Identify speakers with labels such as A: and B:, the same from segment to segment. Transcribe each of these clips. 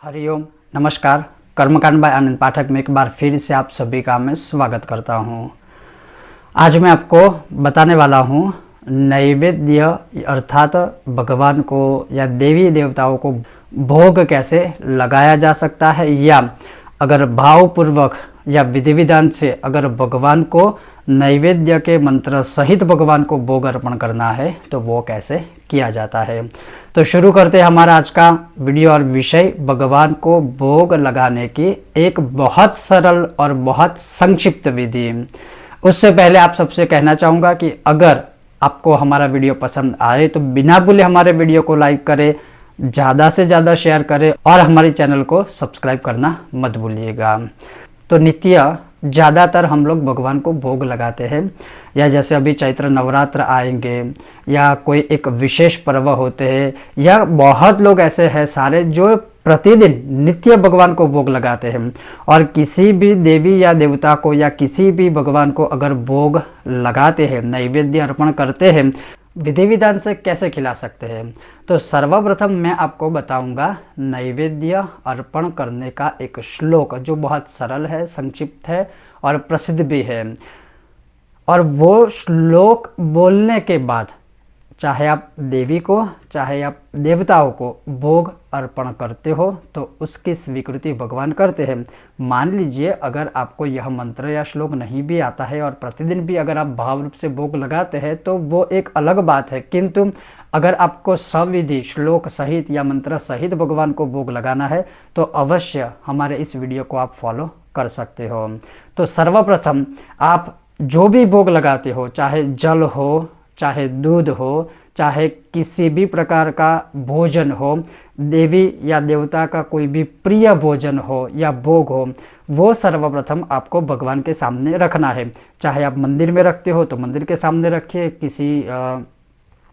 A: हरिओम, नमस्कार। कर्मकांड बाय आनंद पाठक में एक बार फिर से आप सभी का मैं स्वागत करता हूँ। आज मैं आपको बताने वाला हूँ नैवेद्य अर्थात भगवान को या देवी देवताओं को भोग कैसे लगाया जा सकता है, या अगर भावपूर्वक या विधि विधान से अगर भगवान को नैवेद्य के मंत्र सहित भगवान को भोग अर्पण करना है तो वो कैसे किया जाता है। तो शुरू करते हैं हमारा आज का वीडियो और विषय भगवान को भोग लगाने की एक बहुत सरल और बहुत संक्षिप्त विधि। उससे पहले आप सबसे कहना चाहूँगा कि अगर आपको हमारा वीडियो पसंद आए तो बिना भूले हमारे वीडियो को लाइक करें, ज़्यादा से ज़्यादा शेयर करें और हमारे चैनल को सब्सक्राइब करना मत भूलिएगा। तो नित्य ज़्यादातर हम लोग भगवान को भोग लगाते हैं, या जैसे अभी चैत्र नवरात्र आएंगे या कोई एक विशेष पर्व होते हैं, या बहुत लोग ऐसे हैं सारे जो प्रतिदिन नित्य भगवान को भोग लगाते हैं। और किसी भी देवी या देवता को या किसी भी भगवान को अगर भोग लगाते हैं, नैवेद्य अर्पण करते हैं, विधि विधान से कैसे खिला सकते हैं। तो सर्वप्रथम मैं आपको बताऊंगा नैवेद्य अर्पण करने का एक श्लोक जो बहुत सरल है, संक्षिप्त है और प्रसिद्ध भी है। और वो श्लोक बोलने के बाद चाहे आप देवी को चाहे आप देवताओं को भोग अर्पण करते हो तो उसकी स्वीकृति भगवान करते हैं। मान लीजिए अगर आपको यह मंत्र या श्लोक नहीं भी आता है और प्रतिदिन भी अगर आप भाव रूप से भोग लगाते हैं तो वो एक अलग बात है, किंतु अगर आपको सविधि श्लोक सहित या मंत्र सहित भगवान को भोग लगाना है तो अवश्य हमारे इस वीडियो को आप फॉलो कर सकते हो। तो सर्वप्रथम आप जो भी भोग लगाते हो, चाहे जल हो, चाहे दूध हो, चाहे किसी भी प्रकार का भोजन हो, देवी या देवता का कोई भी प्रिय भोजन हो या भोग हो, वो सर्वप्रथम आपको भगवान के सामने रखना है। चाहे आप मंदिर में रखते हो तो मंदिर के सामने रखिए, किसी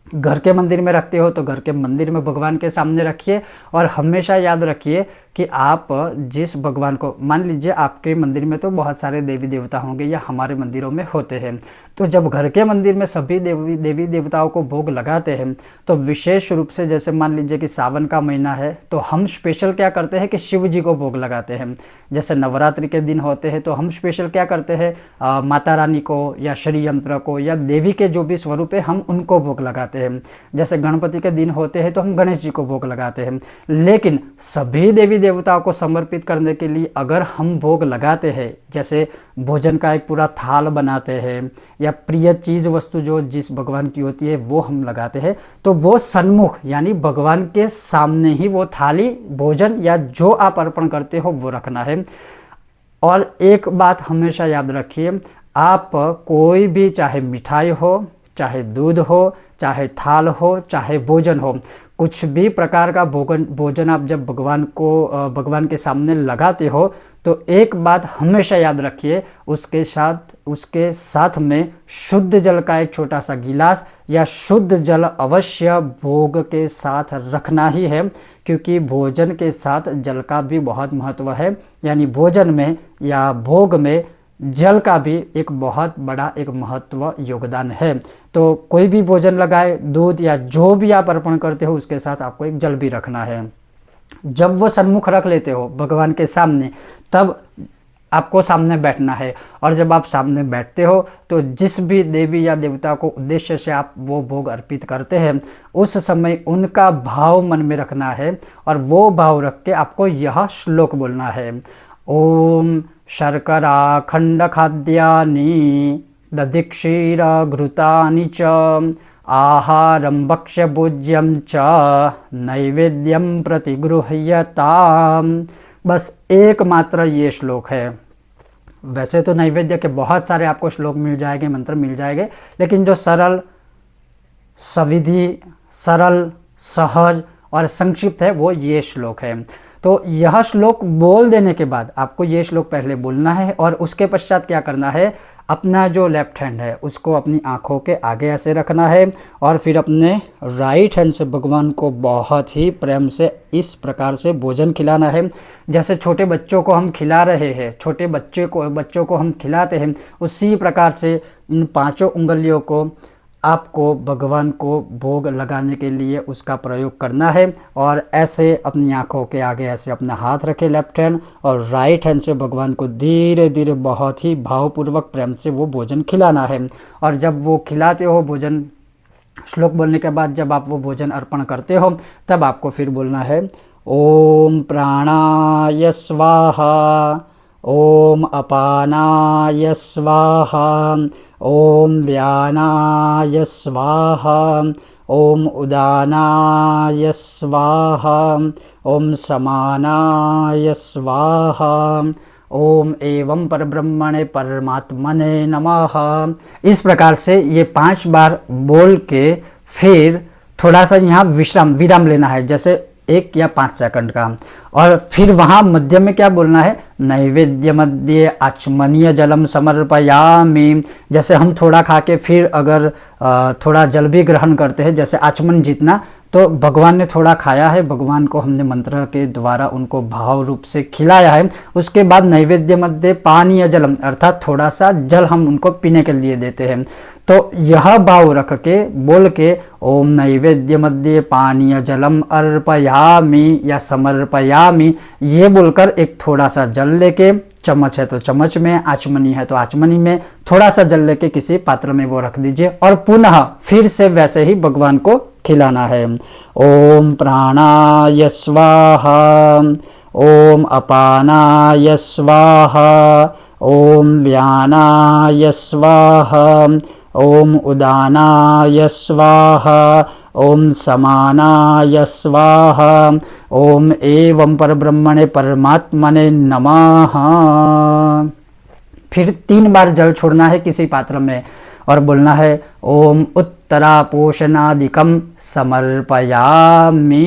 A: घर के मंदिर में रखते हो तो घर के मंदिर में भगवान के सामने रखिए। और हमेशा याद रखिए कि आप जिस भगवान को, मान लीजिए आपके मंदिर में तो बहुत सारे देवी देवता होंगे या हमारे मंदिरों में होते हैं, तो जब घर के मंदिर में सभी देवी देवताओं को भोग लगाते हैं तो विशेष रूप से जैसे मान लीजिए कि सावन का महीना है तो हम स्पेशल क्या करते हैं कि शिव जी को भोग लगाते हैं। जैसे नवरात्रि के दिन होते हैं तो हम स्पेशल क्या करते हैं, माता रानी को या श्री यंत्र को या देवी के जो भी स्वरूप है हम उनको भोग लगाते हैं। जैसे गणपति के दिन होते हैं तो हम गणेश जी को भोग लगाते हैं। लेकिन सभी देवी देवताओं को समर्पित करने के लिए अगर हम भोग लगाते हैं, जैसे भोजन का एक पूरा थाल बनाते हैं या प्रिय चीज़ वस्तु जो जिस भगवान की होती है वो हम लगाते हैं, तो वो सन्मुख यानी भगवान के सामने ही वो थाली भोजन या जो आप अर्पण करते हो वो रखना है। और एक बात हमेशा याद रखिए, आप कोई भी चाहे मिठाई हो, चाहे दूध हो, चाहे थाल हो, चाहे भोजन हो, कुछ भी प्रकार का भोजन आप जब भगवान के सामने लगाते हो तो एक बात हमेशा याद रखिए, उसके साथ में शुद्ध जल का एक छोटा सा गिलास या शुद्ध जल अवश्य भोग के साथ रखना ही है, क्योंकि भोजन के साथ जल का भी बहुत महत्व है। यानी भोजन में या भोग में जल का भी एक बहुत बड़ा एक महत्व योगदान है। तो कोई भी भोजन लगाए, दूध या जो भी आप अर्पण करते हो उसके साथ आपको एक जल भी रखना है। जब वो सन्मुख रख लेते हो भगवान के सामने तब आपको सामने बैठना है। और जब आप सामने बैठते हो तो जिस भी देवी या देवता को उद्देश्य से आप वो भोग अर्पित करते हैं उस समय उनका भाव मन में रखना है, और वो भाव रख के आपको यह श्लोक बोलना है। ओम शर्करा खंड खाद्यानि दधिक्षीर घृतानि च आहारं भक्ष्य भोज्यं च नैवेद्यं प्रतिगृह्यताम्। बस एकमात्र ये श्लोक है। वैसे तो नैवेद्य के बहुत सारे आपको श्लोक मिल जाएंगे, मंत्र मिल जाएंगे, लेकिन जो सरल, सविधि, सरल, सहज और संक्षिप्त है वो ये श्लोक है। तो यह श्लोक बोल देने के बाद आपको ये श्लोक पहले बोलना है और उसके पश्चात क्या करना है, अपना जो लेफ्ट हैंड है उसको अपनी आँखों के आगे ऐसे रखना है और फिर अपने राइट हैंड से भगवान को बहुत ही प्रेम से इस प्रकार से भोजन खिलाना है। जैसे छोटे बच्चों को हम खिला रहे हैं, छोटे बच्चों को हम खिलाते हैं, उसी प्रकार से इन पांचों उंगलियों को आपको भगवान को भोग लगाने के लिए उसका प्रयोग करना है। और ऐसे अपनी आंखों के आगे ऐसे अपना हाथ रखे लेफ्ट हैंड, और राइट हैंड से भगवान को धीरे धीरे बहुत ही भावपूर्वक प्रेम से वो भोजन खिलाना है। और जब वो खिलाते हो भोजन, श्लोक बोलने के बाद जब आप वो भोजन अर्पण करते हो, तब आपको फिर बोलना है ओम प्राणाय स्वाहा, ओम अपानाय स्वाहा, ओम व्यानाय स्वाहा, ओम उदानाय स्वाहा, ओम समानाय स्वाहा, ओम एवं परब्रह्मणे परमात्मने नमः। इस प्रकार से ये 5 बार बोल के फिर थोड़ा सा यहाँ विराम लेना है, जैसे 1 या 5 सेकंड का। और फिर वहाँ मध्य में क्या बोलना है, नैवेद्य मध्य आचमनीय जलम समर्पयामि। जैसे हम थोड़ा खा के फिर अगर थोड़ा जल भी ग्रहण करते हैं, जैसे आचमन जितना, तो भगवान ने थोड़ा खाया है, भगवान को हमने मंत्र के द्वारा उनको भाव रूप से खिलाया है। उसके बाद नैवेद्य मध्य पानीय जलम, अर्थात थोड़ा सा जल हम उनको पीने के लिए देते हैं। तो यह भाव रख के बोल के ओम नैवेद्य मध्य पानीय जलम अर्पयामि या समर्पयामि, ये बोलकर एक थोड़ा सा जल लेके, चम्मच है तो चम्मच में, आचमनी है तो आचमनी में थोड़ा सा जल लेके किसी पात्र में वो रख दीजिए, और पुनः फिर से वैसे ही भगवान को खिलाना है। ओम प्राणाय स्वाहा, ओम अपानाय स्वाहा, ओम व्यानाय स्वाहा, ओम उदानाय स्वाहा, ओम समानाय स्वाहा, ओम एवं परब्रह्मणे परमात्मने नमः। फिर 3 बार जल छोड़ना है किसी पात्र में और बोलना है ओम उत्तरापोषणादिकम समर्पयामि।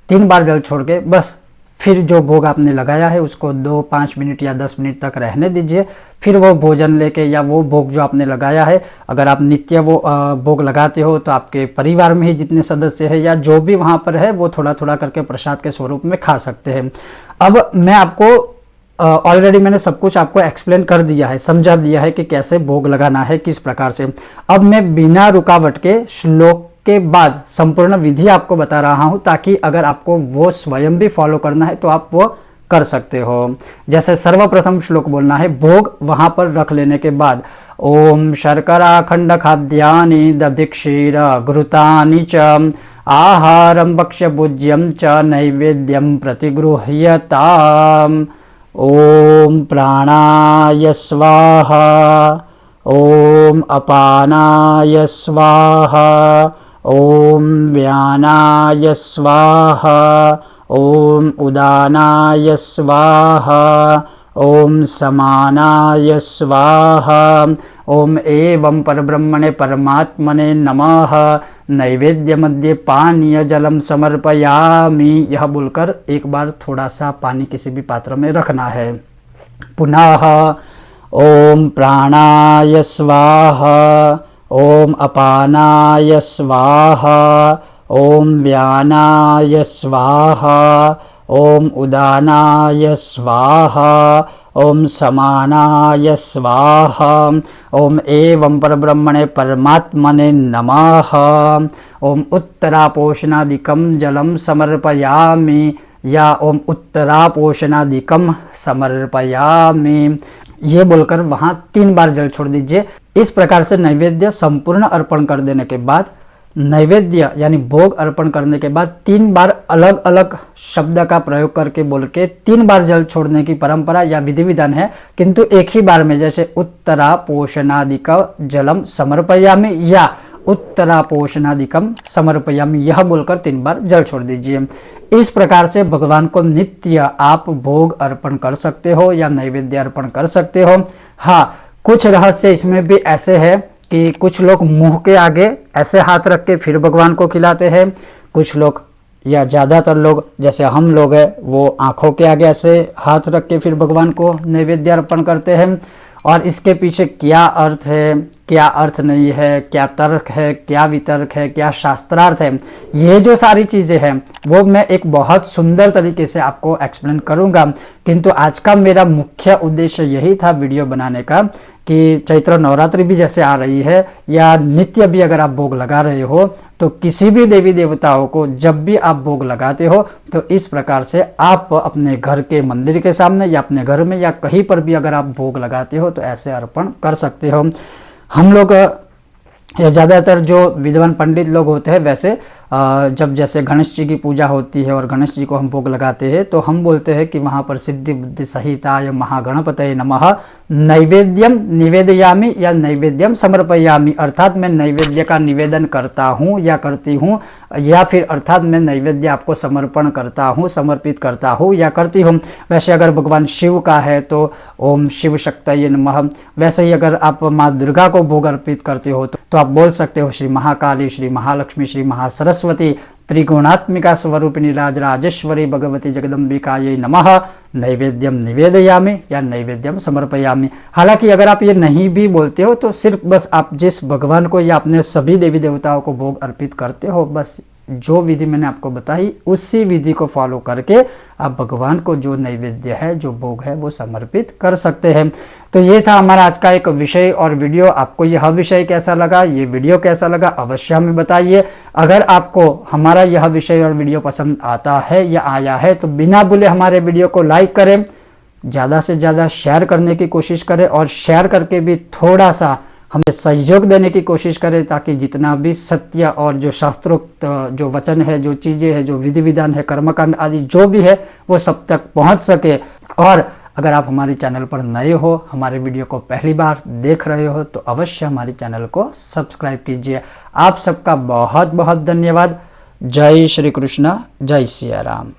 A: 3 बार जल छोड़ के बस फिर जो भोग आपने लगाया है उसको 2-5 मिनट या 10 मिनट तक रहने दीजिए। फिर वो भोजन लेके या वो भोग जो आपने लगाया है, अगर आप नित्य वो भोग लगाते हो तो आपके परिवार में ही जितने सदस्य हैं या जो भी वहाँ पर है वो थोड़ा थोड़ा करके प्रसाद के स्वरूप में खा सकते हैं। अब मैं आपको ऑलरेडी मैंने सब कुछ आपको एक्सप्लेन कर दिया है, समझा दिया है कि कैसे भोग लगाना है, किस प्रकार से। अब मैं बिना रुकावट के श्लोक के बाद संपूर्ण विधि आपको बता रहा हूं, ताकि अगर आपको वो स्वयं भी फॉलो करना है तो आप वो कर सकते हो। जैसे सर्वप्रथम श्लोक बोलना है, भोग वहां पर रख लेने के बाद ओम शर्करा खंड खाद्यानि दधिक्षीर घृतानि च आहारं भक्ष्य भुज्यं च नैवेद्यं प्रतिगृह्यताम्। ओम प्राणाय स्वाहा, ओम अपानाय स्वाहा, ओम व्यानाय स्वाहा, ओम उदानाय स्वाहा, ओम समानाय स्वाहा, ओम एवं परब्रह्मणे परमात्मने नमः। नैवेद्य मध्य पानीय जलम समर्पयामि, यह बोलकर एक बार थोड़ा सा पानी किसी भी पात्र में रखना है। पुनः ओम प्राणाय स्वाहा, ओम अपानाय स्वाहा, ओम व्यानाय स्वाहा, ओम उदानाय स्वाहा, ओम समानाय स्वाहा, ओम एवं परब्रह्मणे परमात्मने नमः। ओम उत्तरापोषणादिकं जलम समर्पयामि या ओम उत्तरापोषणादिकं समर्पयामि, ये बोलकर वहाँ 3 बार जल छोड़ दीजिए। इस प्रकार से नैवेद्य संपूर्ण अर्पण कर देने के बाद, नैवेद्य यानी भोग अर्पण करने के बाद 3 बार अलग अलग शब्द का प्रयोग करके बोल के 3 बार जल छोड़ने की परंपरा या विधि विधान है, किंतु एक ही बार में, जैसे उत्तरापोषणादिकं जलम समर्पयामि या उत्तरापोषणादिकं समर्पयामि, यह बोलकर 3 बार जल छोड़ दीजिए। इस प्रकार से भगवान को नित्य आप भोग अर्पण कर सकते हो या नैवेद्य अर्पण कर सकते हो। हाँ, कुछ रहस्य इसमें भी ऐसे है कि कुछ लोग मुंह के आगे ऐसे हाथ रख के फिर भगवान को खिलाते हैं, कुछ लोग या ज़्यादातर लोग जैसे हम लोग हैं वो आँखों के आगे ऐसे हाथ रख के फिर भगवान को नैवेद्य अर्पण करते हैं। और इसके पीछे क्या अर्थ है, क्या अर्थ नहीं है, क्या तर्क है, क्या वितर्क है, क्या शास्त्रार्थ है, ये जो सारी चीज़ें हैं वो मैं एक बहुत सुंदर तरीके से आपको एक्सप्लेन करूंगा। किंतु आज का मेरा मुख्य उद्देश्य यही था वीडियो बनाने का कि चैत्र नवरात्रि भी जैसे आ रही है या नित्य भी अगर आप भोग लगा रहे हो तो किसी भी देवी देवताओं को जब भी आप भोग लगाते हो तो इस प्रकार से आप अपने घर के मंदिर के सामने या अपने घर में या कहीं पर भी अगर आप भोग लगाते हो तो ऐसे अर्पण कर सकते हो। हम लोग या ज़्यादातर जो विद्वान पंडित लोग होते हैं वैसे जब जैसे गणेश जी की पूजा होती है और गणेश जी को हम भोग लगाते हैं तो हम बोलते हैं कि वहाँ पर सिद्धि बुद्धि सहिताय महागणपतये नमः नैवेद्यम निवेदयामि या नैवेद्यम समर्पयामि, अर्थात मैं नैवेद्य का निवेदन करता हूँ या करती हूँ, या फिर अर्थात मैं नैवेद्य आपको समर्पण करता हूँ, समर्पित करता हूँ या करती हूँ। वैसे अगर भगवान शिव का है तो ओम शिव शक्तये नमः। वैसे ही अगर आप माँ दुर्गा को भोग अर्पित करते हो तो आप बोल सकते हो श्री महाकाली, श्री महालक्ष्मी, श्री महासरस्वती त्रिगुणात्मिका स्वरूपिणी राजराजेश्वरी भगवती जगदम्बिकायै नमः नैवेद्यम निवेदयामि या नैवेद्यम समर्पयामि। हालांकि अगर आप ये नहीं भी बोलते हो तो सिर्फ बस आप जिस भगवान को या अपने सभी देवी देवताओं को भोग अर्पित करते हो, बस जो विधि मैंने आपको बताई उसी विधि को फॉलो करके आप भगवान को जो नैवेद्य है, जो भोग है, वो समर्पित कर सकते हैं। तो ये था हमारा आज का एक विषय और वीडियो। आपको यह विषय कैसा लगा, ये वीडियो कैसा लगा, अवश्य हमें बताइए। अगर आपको हमारा यह विषय और वीडियो पसंद आता है या आया है तो बिना भूले हमारे वीडियो को लाइक करें, ज़्यादा से ज़्यादा शेयर करने की कोशिश करें और शेयर करके भी थोड़ा सा हमें सहयोग देने की कोशिश करें ताकि जितना भी सत्य और जो शास्त्रोक्त जो वचन है, जो चीज़ें हैं, जो विधि विधान है, कर्मकांड आदि जो भी है वो सब तक पहुंच सके। और अगर आप हमारे चैनल पर नए हो, हमारे वीडियो को पहली बार देख रहे हो तो अवश्य हमारे चैनल को सब्सक्राइब कीजिए। आप सबका बहुत बहुत धन्यवाद। जय श्री कृष्ण, जय सिया राम।